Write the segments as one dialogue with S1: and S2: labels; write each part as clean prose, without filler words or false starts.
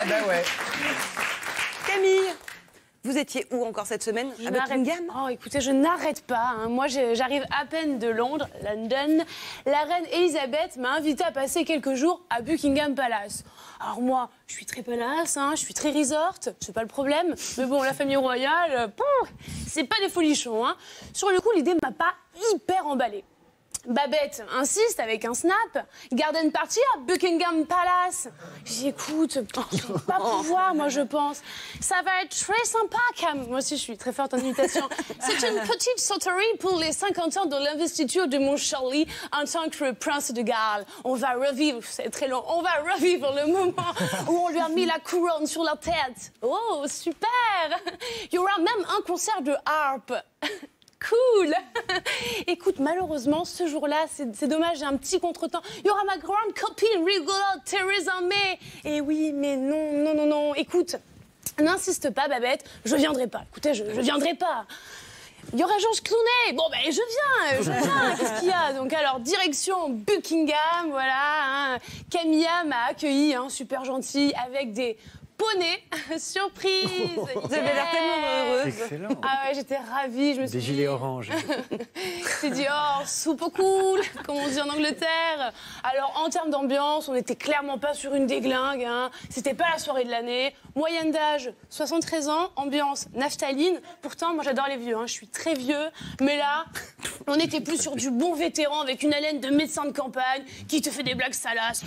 S1: bah ouais. Camille, vous étiez où encore cette semaine? À Buckingham?
S2: Oh, écoutez, je n'arrête pas. Hein. Moi, j'arrive à peine de Londres, London. La reine Elisabeth m'a invitée à passer quelques jours à Buckingham Palace. Alors moi, je suis très palace, hein, je suis très resort, c'est pas le problème. Mais bon, la famille royale, c'est pas des folichons. Hein. Sur le coup, l'idée m'a pas hyper emballée. Babette insiste avec un snap. Garden party à Buckingham Palace. J'écoute, je vais pas pouvoir, moi je pense. Ça va être très sympa, Cam. Moi aussi, je suis très forte en imitation. C'est une petite sauterie pour les 50 ans de l'investiture de mon Charlie en tant que prince de Galles. On va revivre, c'est très long, on va revivre le moment où on lui a mis la couronne sur la tête. Oh, super! Il y aura même un concert de harpe. Cool. Écoute, malheureusement, ce jour-là, c'est dommage, j'ai un petit contretemps. Il y aura ma grande copine rigolote, Theresa May. Et oui, mais non. Écoute, n'insiste pas, Babette, je viendrai pas. Écoutez, je viendrai pas. Il y aura Georges Clooney. Bon, ben, je viens. Qu'est-ce qu'il y a? Donc, alors, direction Buckingham, voilà. Hein. Camilla m'a accueillie, hein, super gentille, avec des poney, surprise.
S1: Vous avez l'air tellement heureuse.
S3: Excellent.
S2: Ah ouais, j'étais ravie. Je me suis
S3: Des gilets oranges.
S2: J'ai dit, oh, soupe au cool, comme on dit en Angleterre. Alors, en termes d'ambiance, on n'était clairement pas sur une déglingue. Hein. C'était pas la soirée de l'année. Moyenne d'âge, 73 ans. Ambiance, naphtaline. Pourtant, moi, j'adore les vieux. Hein. Je suis très vieux. Mais là, on n'était plus sur du bon vétéran avec une haleine de médecin de campagne qui te fait des blagues salaces.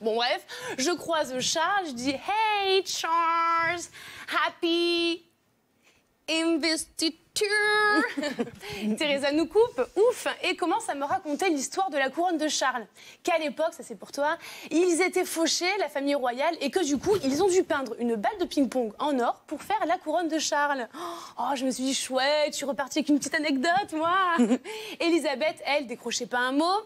S2: Bon, bref, je croise Charles, je dis, hey, Charles, happy investiture. Theresa nous coupe, ouf, et commence à me raconter l'histoire de la couronne de Charles. Qu'à l'époque, ça c'est pour toi, ils étaient fauchés, la famille royale, et que du coup, ils ont dû peindre une balle de ping-pong en or pour faire la couronne de Charles. Oh, je me suis dit, chouette, je suis repartie avec une petite anecdote, moi. Elisabeth, elle, décrochait pas un mot.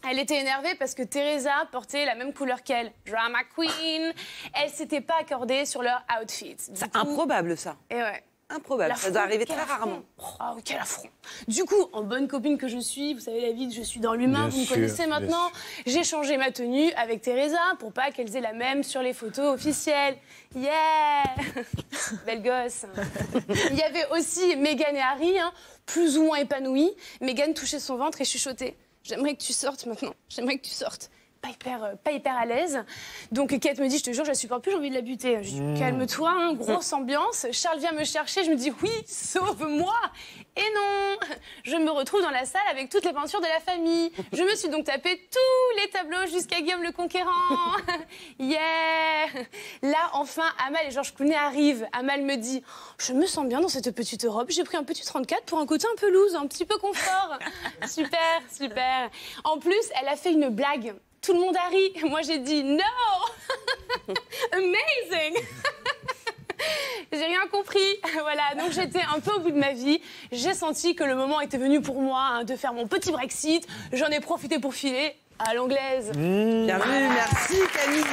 S2: Elle était énervée parce que Theresa portait la même couleur qu'elle. Drama queen. Elle s'était pas accordée sur leur outfit.
S1: C'est improbable, ça.
S2: Et ouais.
S1: Improbable, ça doit arriver très rarement.
S2: Ah, oh, quel affront. Du coup, en bonne copine que je suis, vous savez la vie, je suis dans l'humain, vous me connaissez maintenant, j'ai changé ma tenue avec Theresa pour pas qu'elles aient la même sur les photos officielles. Yeah. Belle gosse. Il y avait aussi Meghan et Harry, hein, plus ou moins épanouis. Meghan touchait son ventre et chuchotait. J'aimerais que tu sortes maintenant, j'aimerais que tu sortes. Pas hyper à l'aise. Donc Kate me dit, je te jure, je la supporte plus, j'ai envie de la buter. Je dis, calme-toi, hein, grosse ambiance. Charles vient me chercher, je me dis, oui, sauve-moi. Et non, je me retrouve dans la salle avec toutes les peintures de la famille. Je me suis donc tapé tous les tableaux jusqu'à Guillaume le Conquérant. Yeah. Là, enfin, Amal et Georges Clooney arrivent. Amal me dit, je me sens bien dans cette petite robe. J'ai pris un petit 34 pour un côté un peu loose, un petit peu confort. Super, super. En plus, elle a fait une blague. Tout le monde a ri. Moi, j'ai dit no. Amazing. J'ai rien compris. Voilà, donc j'étais un peu au bout de ma vie. J'ai senti que le moment était venu pour moi, hein, de faire mon petit Brexit. J'en ai profité pour filer à l'anglaise.
S1: Bienvenue, merci Camille.